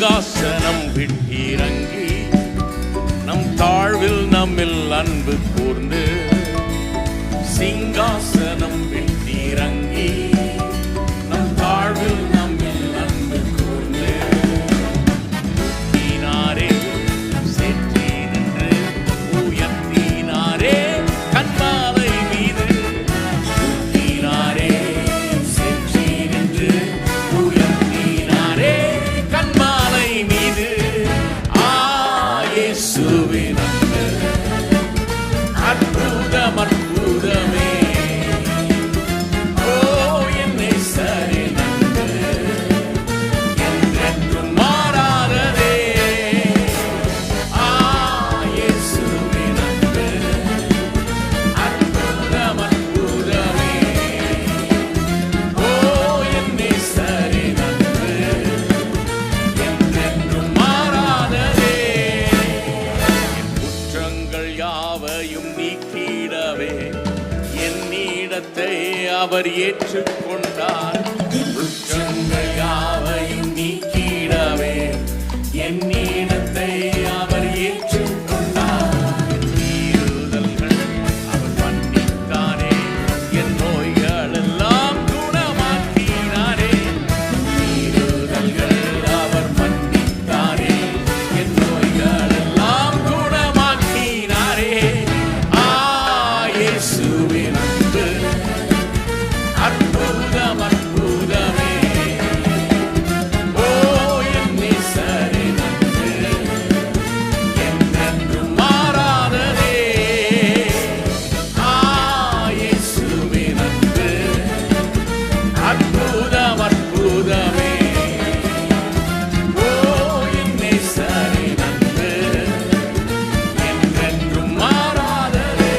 சிங்காசனம் விட்டிறங்கி நம் தாழ்வில் நம்மில் அன்பு கூர்ந்து சிங்காசனம் விட்டிறங்கி நம் தாழ்வில் நம்மில் அன்பு கூர்ந்து தீனாரே செற்றி நின்று உயர்த்தினாரே கண்மாலை மீது தீனாரே செற்றி நின்று உயர்த்தினாரே கண்மாலை மீது இயேசுவின் அன்பு அற்புதம் அற்புதமே அவர் ஏற்றுக்கொண்டார். குற்றங்கள் யாவையும் நீக்கிடவே என்னிடத்தை அவர் ஏற்றுக்கொண்டார். மீறுதல்கள் அவர் மன்னித்தாரே, என் நோய்கள் எல்லாம் குணமாக்கினாரே. மீறுதல்கள் அவர் மன்னித்தாரே, என் நோய்கள் எல்லாம் குணமாக்கினாரே. இயேசுவின் அன்பு அற்புதம் அற்புதமே. என் நேசரின் அன்பு என்றென்றும் மாறாததே. இயேசுவின் அன்பு அற்புதம் அற்புதமே. என் நேசரின் அன்பு என்றென்றும் மாறாததே.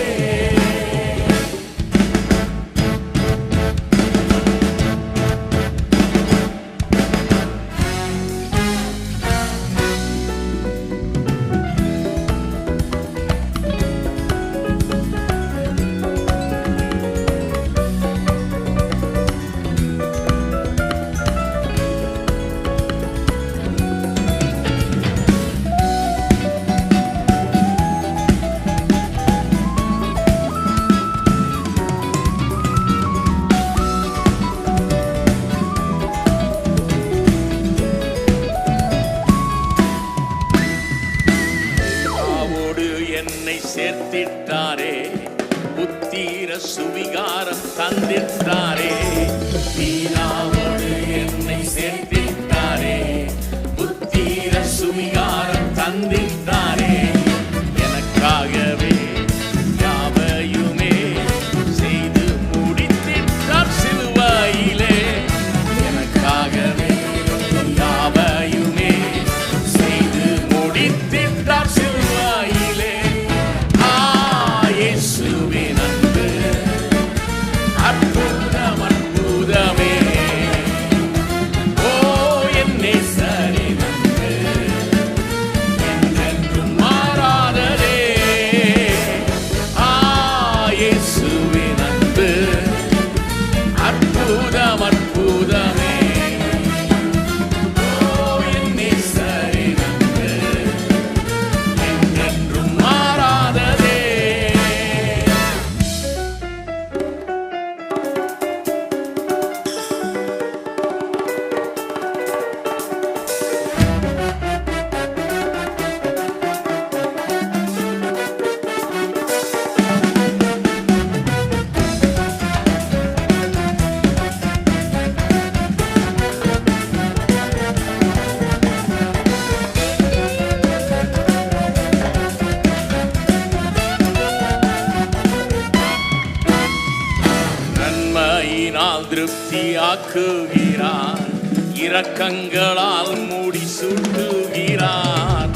என்னை சேர்த்திட்டாரே, புத்திர சுவிகாரம் தந்திட்டாரே. தீனாவோடு என்னை சேர்த்திட்டாரே, புத்திர சுவிகாரம் தந்திட்டாரே. எனக்காகவே யாவையுமே செய்து முடித்திட்டார் சிலுவையிலே. எனக்காகவே யாவையுமே செய்து முடித்திட்டார் சிலுவையிலே. இயேசுவின் அன்பு அற்புதம் அற்புதமே. என் நேசரின் அன்பு என்றென்றும் மாறாததே. இயேசுவின் அன்பு அற்புதம் அற்புதமே. என் நேசரின் அன்பு என்றென்றும் மாறாததே. நன்மையினால் திருப்தியாக்குகிறார், இரக்கங்களால் மூடி சுட்டுகிறார்.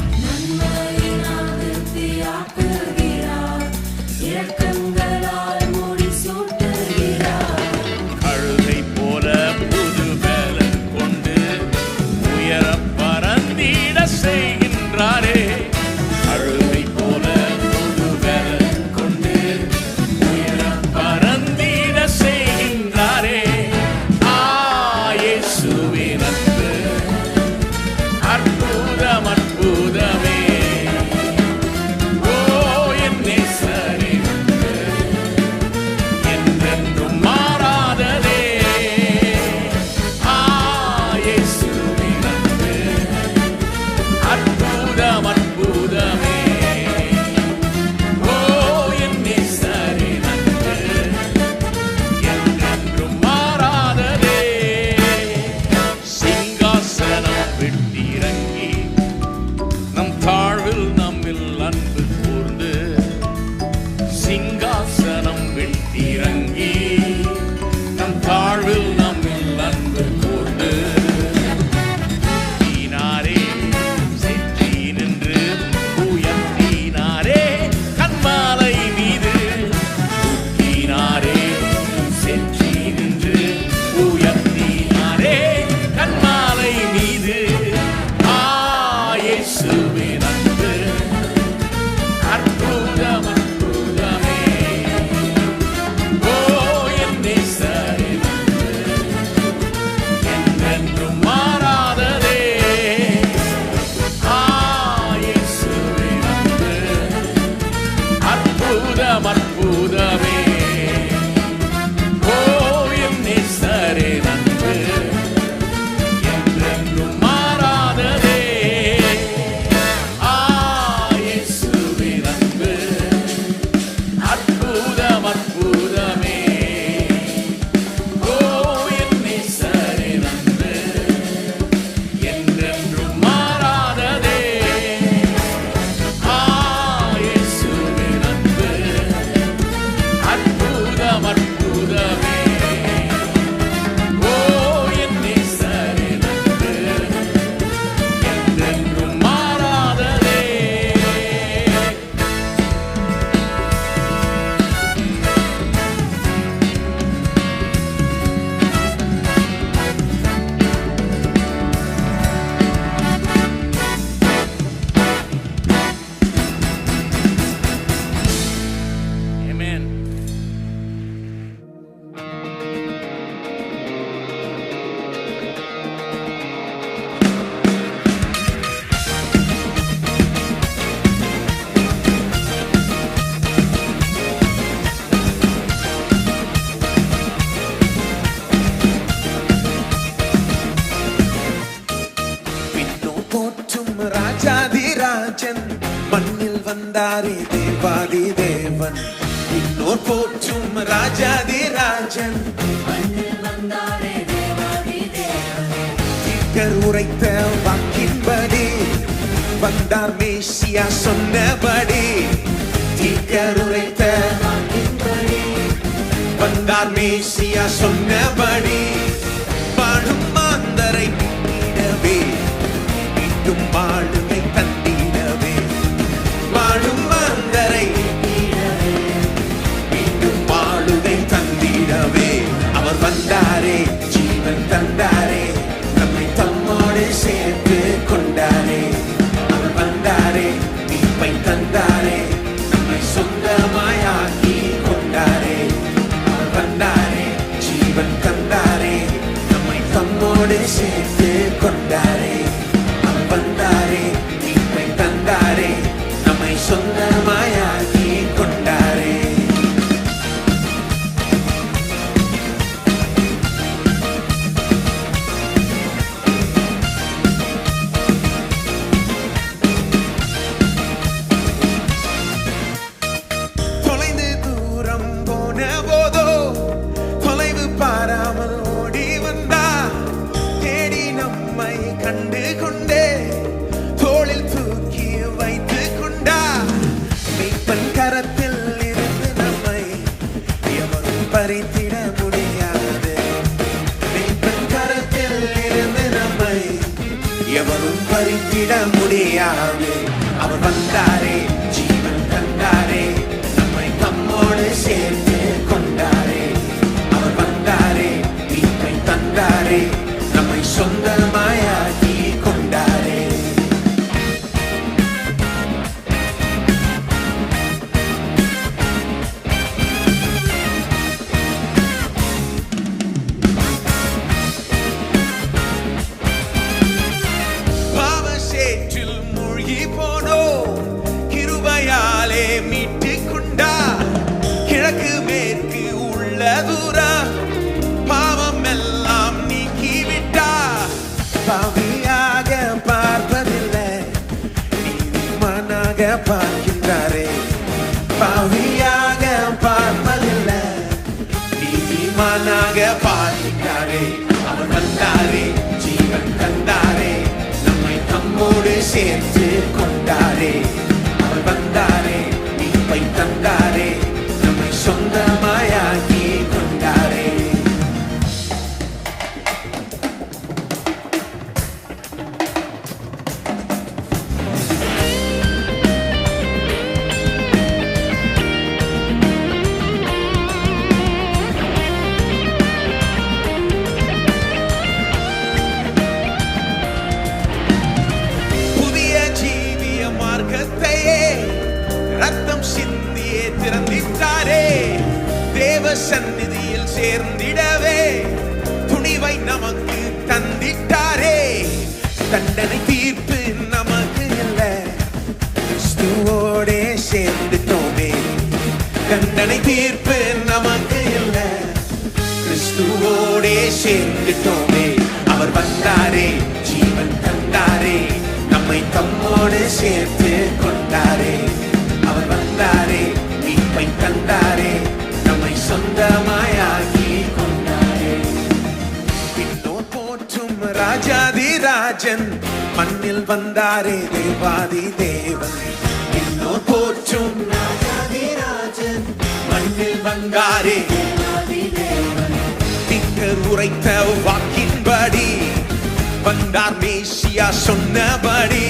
கழுதை போல புது பலன் கொண்டு உயர பறந்திட செய்கின்றாரே. கழுதை போல புது பலன் கொண்டு உயர பறந்திட செய்கின்றாரே. இயேசுவின் அன்பு அற்புதம் போற்றும் ராஜாதிராஜன் மண்ணில் வந்தாரே தேவாதி தேவன். இன்னோர் போற்றும் ராஜாதிராஜன் மண்ணில் வந்தாரே தேவாதி தேவன். தீர்க்கர் உரைத்த வாக்கின்படி வந்தார் மேசியா சொன்னபடி. தீர்க்கர் உரைத்த வாக்கின்படி வந்தார் மேசியா சொன்னபடி. வாழும் மாந்தரை மீட்டிடவே மீட்டும் வாழுமை தந்திடவே. வாழும் மாந்தரை மீட்டும் வாழுமை தந்திடவே. அவர் வந்தாரே ஜீவன் தந்தாரே நம்மை தம்மோடு சேர்த்து கொண்டாரே. அவர் வந்தாரே மீட்பை தந்தாரே நம்மை சொந்தமாயாக்கி கொண்டாரே. அவர் வந்தாரே ஜீவன் தந்தாரே நம்மை தம்மோடு சேர்த்து கொண்டாரே. அவர் வந்தாரே மீட்பை தந்தாரே நம்மை சொந்தமாயாக்கி கொண்டாரே. தொலைந்து தூரம் போன போதோ தொலைவு பாராமல் ஓடி வந்தா. தேடி நம்மை கண்டு கொண்டே தோளில் தூக்கி வைத்து கொண்டா. மெய்ப்பன் கரத்தில் இருந்து நம்மை எவரும் பறித்திட முடியாது. மெய்ப்பன் கரத்தில் இருந்து நம்மை எவரும் பறித்திட முடியாது. அவர் வந்தாரே ஜீவன் தந்தாரே நம்மை தம்மோடு சேர்த்து கொண்டாரே. அவர் வந்தாரே மீட்பை தந்தாரே நம்மை சொந்தமாயாக்கி கொண்டாரே. பாவசேற்றில் மூழ்கி போனோ கிருபையாலே மீட்டு கொண்டா. கிழக்கு மேற்கு உள்ள தூரம் பாவம் எல்லாம் நீக்கிவிட்டா. பாவியாக பார்ப்பதில்லை நீதிமானாக பார்க்கின்றாரே. பாவியாக பார்ப்பதில்லை நீதிமானாக பார்க்கின்றாரே. அவர் வந்தாரே ஜீவன் தந்தாரே நம்மை தம்மோடு சேர்த்து கொண்டாரே. அவர் வந்தாரே மீட்பை தந்தாரே நம்மை சொந்தமாயாக்கி கொண்டாரே. புதிய ஜீவிய மார்க்கத்தையே ரத்தம் சிந்தியே திறந்திட்டாரே. தேவ சந்நிதியில் சேர்ந்திடவே துணிவை நமக்கு தந்திட்டாரே. தண்டனை தீர்ப்பு நமக்கு இல்ல கிறிஸ்துவோடே சேர்ந்துட்டோமே. தண்டனை தீர்ப்பு நமக்கு இல்ல கிறிஸ்துவோடே சேர்ந்துட்டோமே. அவர் வந்தாரே ஜீவன் தந்தாரே நம்மை தம்மோடு சேர்த்து கொண்டாரே. அவர் வந்தாரே மீட்பை தந்தாரே நம்மை சொந்தமாயாக்கி கொண்டாரே. இன்னோர் போற்றும் ராஜாதிராஜன் மண்ணில் வந்தாரே தேவாதி தேவன். இன்னோர் போற்றும் ராஜாதிராஜன் மண்ணில் வந்தாரே தேவாதி தேவன். திக்கர் உரைத்த வாக்கின்படி வந்தார் மேசியா சொன்னபடி.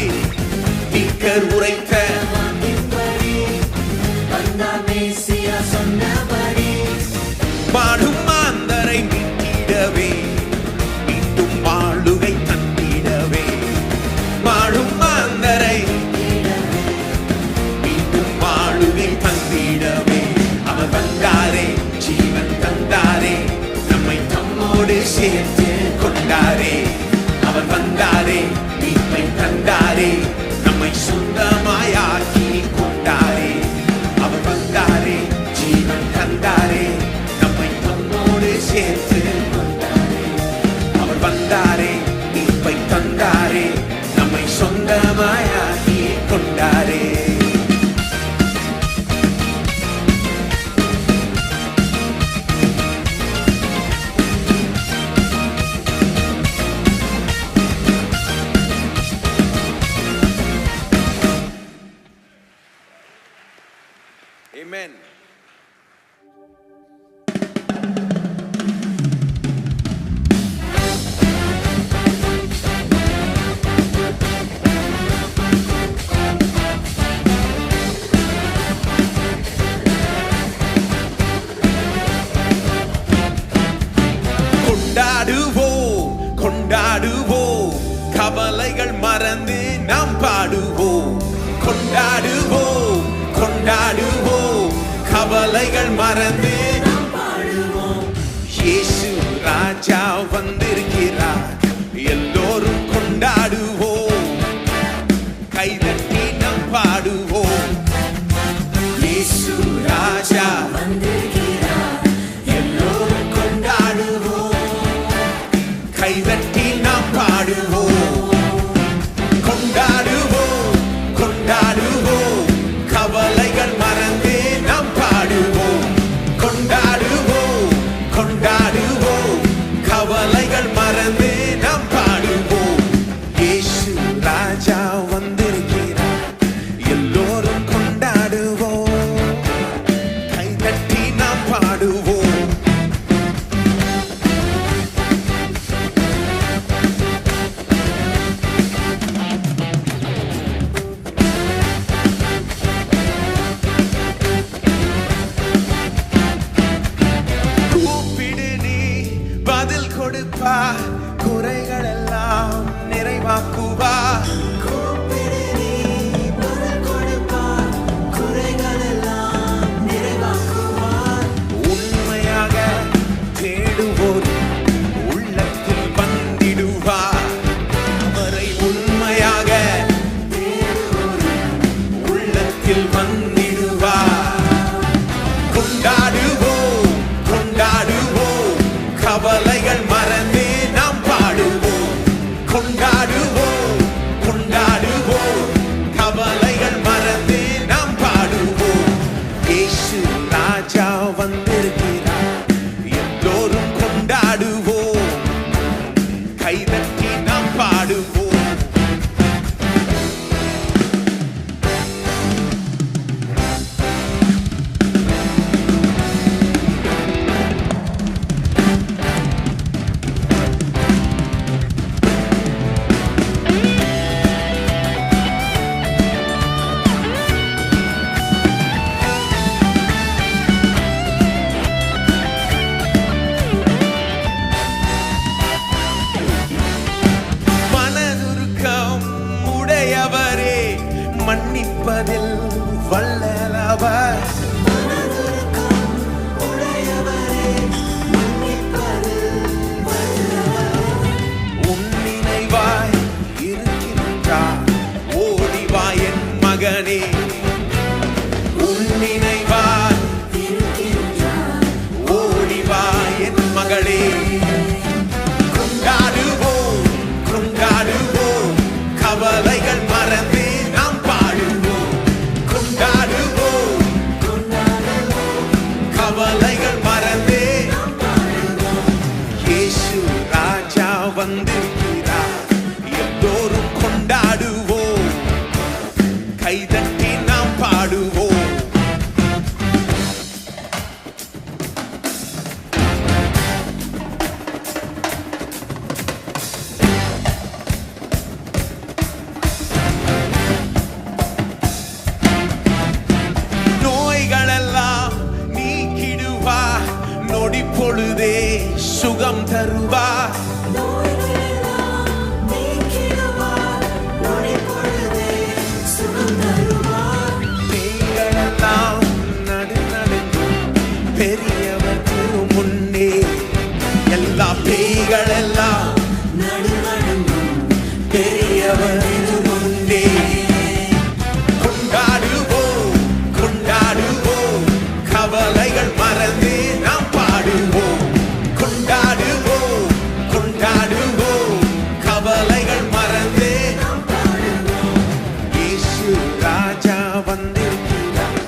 திக்கர் உரைத்த வாக்கின்படி வந்தார் மேசியா சொன்னபடி. வாழும் மாந்தரை மீட்டிடவே மீட்டும் வாழுகை தந்திடவே. வாழும் மாந்தரை மீட்டும் வாழுகை தந்திடவே. அவர் வந்தாரே ஜீவன் தந்தாரே நம்மை தம்மோடு சேர்த்து கொண்டாரே. அவர் வந்தாரே மீட்பை தந்தாரே நம்மை சொந்தமாயாக்கி கொண்டாரே. அவர் வந்தாரே ஜீவன் தந்தாரே நம்மை தம்மோடு சேர்த்து கொண்டாரே. அவர் வந்தாரே மீட்பை தந்தாரே நம்மை கொண்டாடுவோம், கவலைகள் மறந்து நாம் பாடுவோம். கொண்டாடுவோம், கொண்டாடுவோம், கவலைகள் மறந்து நாம் பாடுவோம். இயேசு ராஜா வந்திருக்கிறார், எல்லோரும் கொண்டாடுவோம், கைதட்டி நாம் பாடுவோம். இயேசு ராஜா வந்திருக்கிறார், எல்லோரும் கொண்டாடுவோம், கைதட்டி நாம் பாடுவோம். கொண்டாடுவோம், கொண்டாடுவோம், கவலைகள் மறந்து நாம் பாடுவோம். கொண்டாடுவோம், கொண்டாடுவோம், கவலைகள் மறந்து நாம் பாடுவோம். இயேசு ராஜா வந்திருக்கிறார், எல்லோரும் கொண்டாடுவோம், கைதட்டி நாம் பாடுவோம். பதில் கொடுப்பா, குறைகள் எல்லாம் நிறைவாக்குவா. கூப்பிடு நீ பதில் கொடுப்பார், குறைகள் எல்லாம் நிறைவாக்குவார். உண்மையாக தேடுவோர் உள்ளத்தில் வந்திடுவார், அவரை உண்மையாக தேடுவோர் உள்ளத்தில் வந்திடுவார். கொண்டாடுவோம், கொண்டாடுவோம், கவலைகள் மறந்து நாம் பாடுவோம். கொண்டாடுவோம், கொண்டாடுவோம், கவலைகள் மறந்து நாம் பாடுவோம். இயேசு ராஜா வந்திருக்கிறார், எல்லோரும் கொண்டாடுவோம், கைதட்டி நாம் பாடுவோம். மனதுருக்கம் உடையவரே, மன்னிப்பதில் வல்லவர். மனதுருக்கம் உடையவரே, மன்னிப்பதில் வல்லவர். உன் நினைவாய் இருக்கின்றார், ஓடிவா என் மகனே. உன் நினைவாய் இருக்கின்றார், ஓடிவா என் மகளே. கொண்டாடுவோம், கொண்டாடுவோம், கவலைகள் மறந்து நாம் பாடுவோம். கொண்டாடுவோம், கொண்டாடுவோம், கவலைகள் மறந்து நாம் பாடுவோம். இயேசு ராஜா வந்திருக்கிறார், எல்லோரும் கொண்டாடுவோம், கைதட்டி நாம் பாடுவோம். நோய்களெல்லாம் நீக்கிடுவா, நொடி பொழுதே சுகம் தருவா. நோய்களெல்லாம் நீக்கிடுவார், நொடிப்பொழுதே சுகம் தருவார். பேய்களெல்லாம் நடுநடுங்கும், பெரியவர் திரு முன்னே. எல்லா பேய்களெல்லாம் நடுநடுங்கும், பெரியவர் திரு முன்னே. கொண்டாடுவோம், கொண்டாடுவோம், கவலைகள் மறந்து நாம் பாடுவோம். கொண்டாடுவோம், கொண்டாடுவோம், கவலைகள் மறந்து நாம் பாடுவோம். இயேசு ராஜா வந்திருக்கிறார்,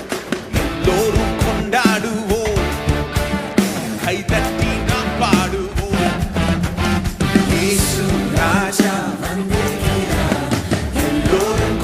எல்லோரும் கொண்டாடுவோம், கைதட்டி நாம் பாடுவோம். இயேசு ராஜா வந்திருக்கிறார், எல்லோரும்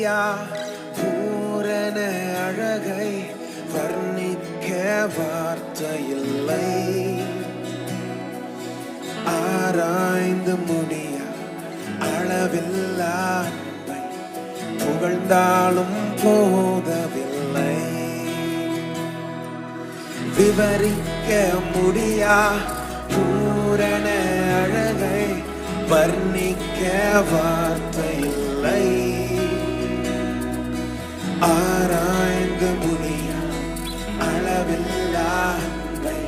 முடியா பூரண அழகை வர்ணிக்க வார்த்தையில்லை. ஆராய்ந்து முடியா அளவில்லா அன்பை புகழ்ந்தாலும் போதவில்லை. விவரிக்க முடியா பூரண அழகை வர்ணிக்க வார்த்தையில்லை. ஆராய்ந்து முடியா அளவில்லா அன்பை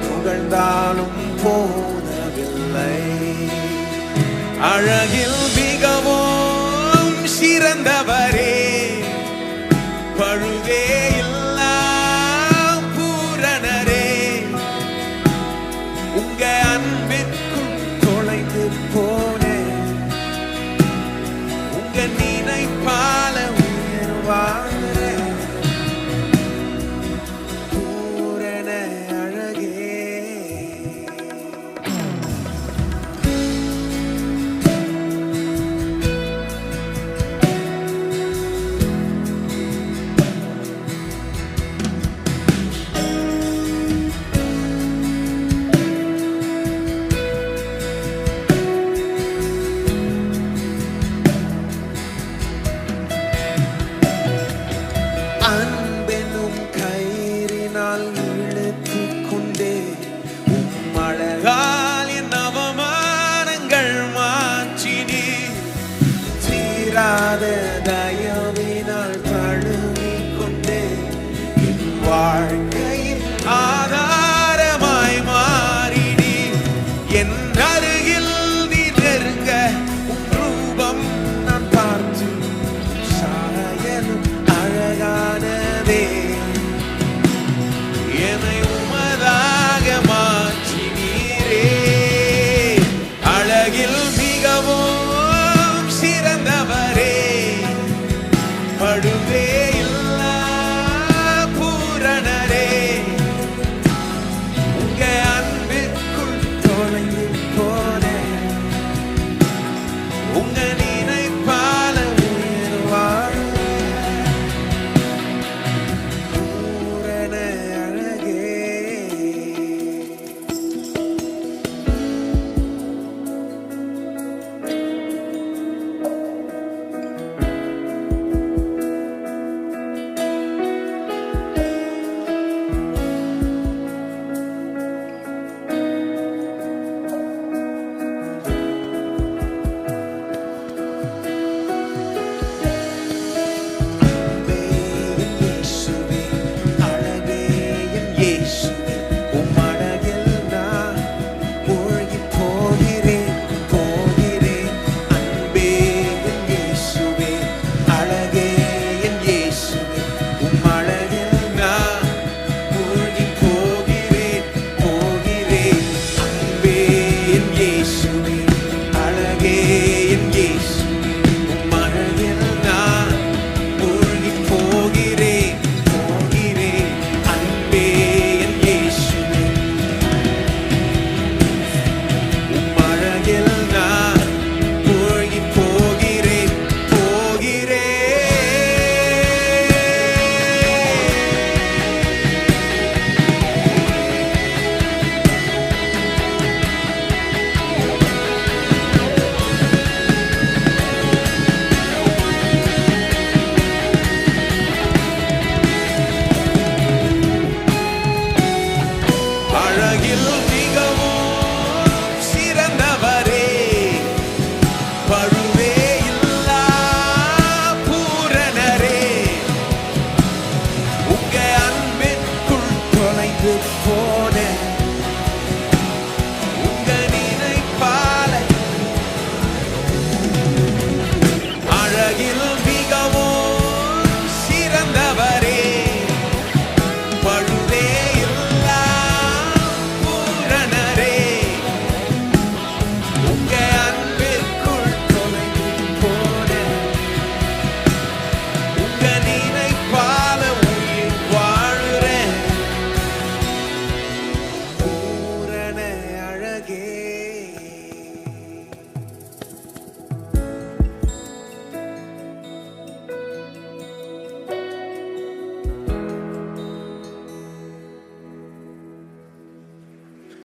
புகழ்ந்தாலும் போதவில்லை. அழகில் மிகவும் சிறந்தவரே, பழுதே இல்லா பூரணரே, உங்க அன்பிற்குள் தொலைந்து போனேன். உங்க நினைப்பால உயிர் வாழ்கிறேன். பூரண அழகே, அன்பெனும் கயிறினால் இழுத்துக் கொண்டே உம் அழகால் என் அவமானங்கள் மாற்றினே. தீராத தயவினால் தழுவிக் கொண்டே என் வாழ்க்கை